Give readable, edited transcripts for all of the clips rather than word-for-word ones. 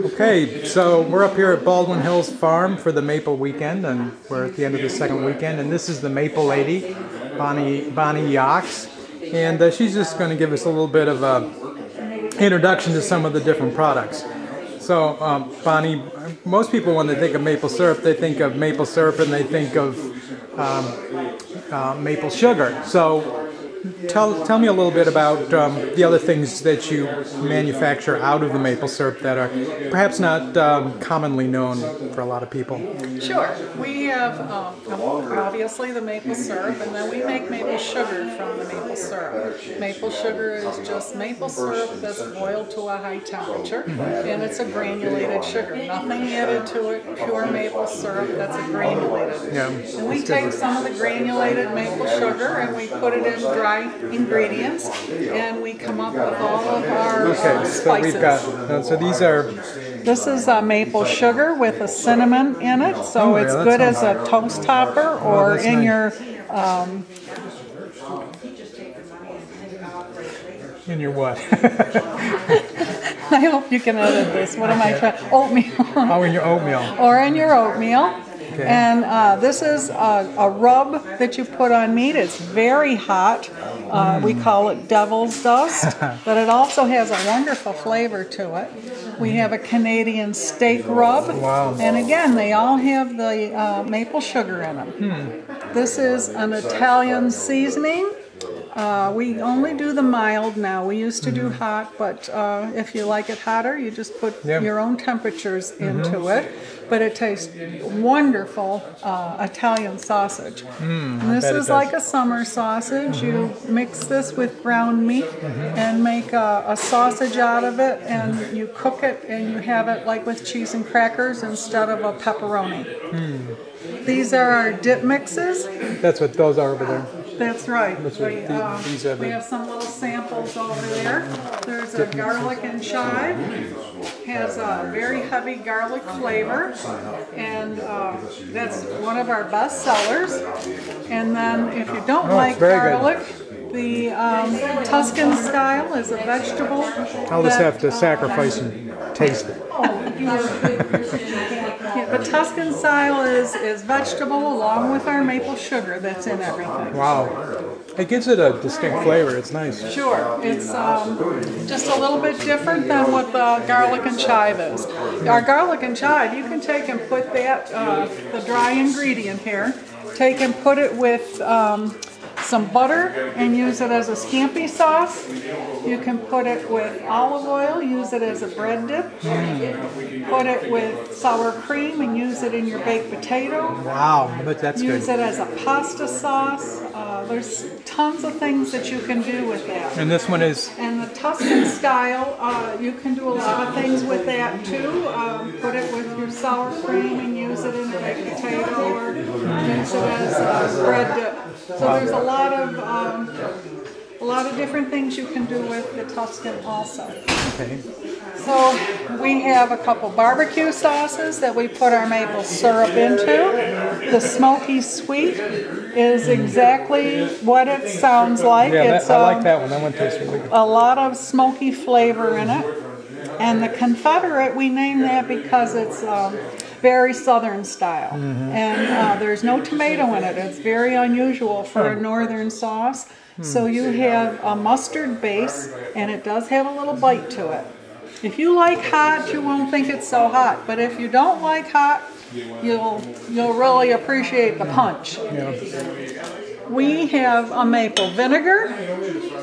Okay, so we're up here at Baldwin Hills Farm for the Maple Weekend, and we're at the end of the second weekend, and this is the Maple Lady, Bonnie Yox, and she's just going to give us a little bit of a introduction to some of the different products. So, Bonnie, most people when they think of maple syrup, they think of maple syrup and they think of maple sugar. So, tell me a little bit about the other things that you manufacture out of the maple syrup that are perhaps not commonly known for a lot of people. Sure. We have obviously the maple syrup, and then we make maple sugar from the maple syrup. Maple sugar is just maple syrup that's boiled to a high temperature, and it's a granulated sugar. Nothing added to it, pure maple syrup that's a granulated. Yeah. And we take some of the granulated maple sugar and we put it in dry ingredients, and we come up with all of our spices. So we've got, so these are... This is maple sugar with a cinnamon in it, so it's good as a toast topper or in your... in your what? I hope you can edit this. What am I trying? Oatmeal. Oh, in your oatmeal. Or in your oatmeal. Okay. And this is a rub that you put on meat. It's very hot. We call it devil's dust, but it also has a wonderful flavor to it. We have a Canadian steak rub. Wow. And again, they all have the maple sugar in them. This is an Italian seasoning. We only do the mild now. We used to do hot, but if you like it hotter, you just put your own temperatures into it. But it tastes wonderful Italian sausage. And this is like a summer sausage. You mix this with ground meat and make a sausage out of it, and you cook it and you have it like with cheese and crackers instead of a pepperoni. These are our dip mixes. That's what those are over there. That's right. These we have some little samples over there. There's a garlic and chive. Has a very heavy garlic flavor, and that's one of our best sellers. And then if you don't like garlic, the Tuscan style is a vegetable. I'll just have to sacrifice and taste it. The Tuscan style is vegetable along with our maple sugar that's in everything. Wow. It gives it a distinct flavor. It's nice. Sure. It's just a little bit different than what the garlic and chive is. Our garlic and chive, you can take and put that, the dry ingredient here, take and put it with some butter and use it as a scampi sauce. You can put it with olive oil, use it as a bread dip. Put it with sour cream and use it in your baked potato. Wow, but that's good. Use it as a pasta sauce. There's tons of things that you can do with that. And this one is? And the Tuscan style, you can do a lot of things with that too. Put it with your sour cream and use it in a baked potato, or use it as a bread dip. So there's a lot of different things you can do with the Tuscan also. Okay. So we have a couple barbecue sauces that we put our maple syrup into. The smoky sweet is exactly what it sounds like. Yeah, I like that one. That one tastes really good. A lot of smoky flavor in it. And the Confederate, we named that because it's very southern style. And there's no tomato in it. It's very unusual for a northern sauce. So you have a mustard base, and it does have a little bite to it. If you like hot, you won't think it's so hot. But if you don't like hot, you'll really appreciate the punch. We have a maple vinegar,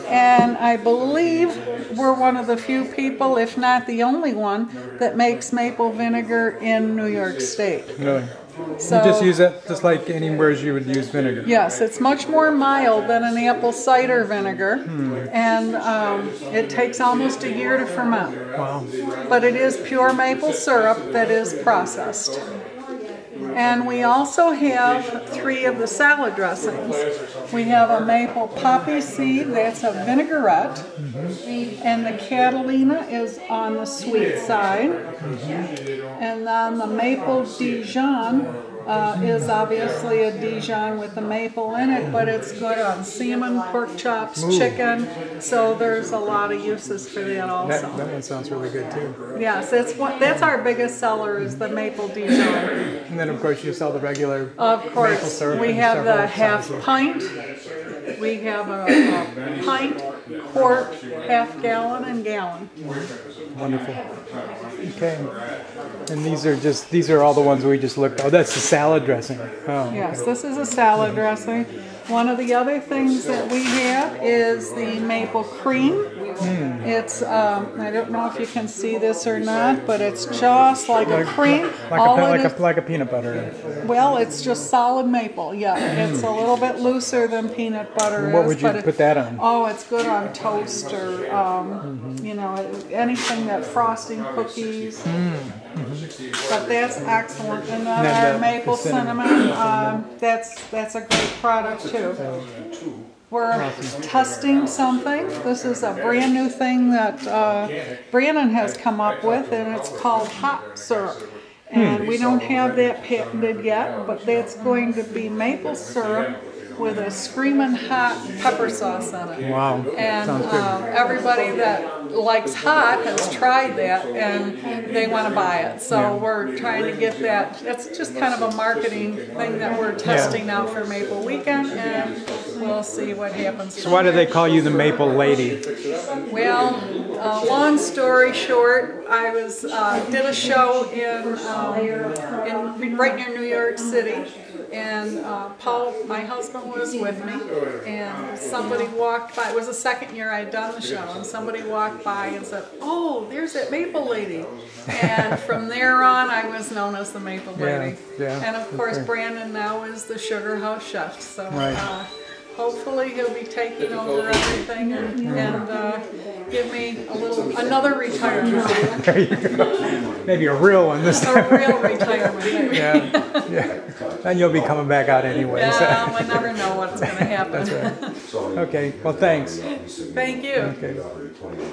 and I believe we're one of the few people, if not the only one, that makes maple vinegar in New York State. Really? So, you just use it just like anywhere you would use vinegar? Yes, it's much more mild than an apple cider vinegar, and it takes almost a year to ferment. Wow. But it is pure maple syrup that is processed. And we also have 3 of the salad dressings. We have a maple poppy seed, that's a vinaigrette, and the Catalina is on the sweet side. And then the maple Dijon is obviously a Dijon with the maple in it, but it's good on salmon, pork chops, chicken. So there's a lot of uses for that also. That one sounds really good too. Yes, that's our biggest seller is the maple Dijon. And then of course you sell the regular Of course, maple syrup. we in have the several half sizes. pint. We have a pint, quart, half gallon, and gallon. Wonderful. Okay. And these are all the ones we just looked at. Oh, that's the salad dressing. Oh, Yes, this is a salad dressing. One of the other things that we have is the maple cream. It's, I don't know if you can see this or not, but it's just like a cream. Like a peanut butter. Well, it's just solid maple, yeah. It's a little bit looser than peanut butter What is. would you put that on? Oh, it's good on toast or, you know, anything that frosting cookies. But that's excellent. And then then our maple the cinnamon. cinnamon, that's a great product too. We're testing something. This is a brand new thing that Brandon has come up with, and it's called hop syrup. And we don't have that patented yet, but that's going to be maple syrup with a screaming hot pepper sauce on it. Wow. And Sounds good. everybody that likes hot has tried that, and they want to buy it. So we're trying to get that. It's just kind of a marketing thing that we're testing out for Maple Weekend, and we'll see what happens. So why do they call you the Maple Lady? Well, long story short, I was did a show in right near New York City, and Paul, my husband, was with me, and somebody walked by. It was the second year I'd done the show, and somebody walked by and said, "Oh, there's that Maple Lady," and from there on, I was known as the Maple Lady. Yeah, and of course, okay. Brandon now is the Sugar House Chef. So. Right. Hopefully he'll be taking over everything and give me another retirement. There you go. Maybe a real one this A time. real retirement. Maybe. Yeah. And you'll be coming back out anyway. I never know what's going to happen. That's right. Okay. Well, thanks. Thank you. Okay.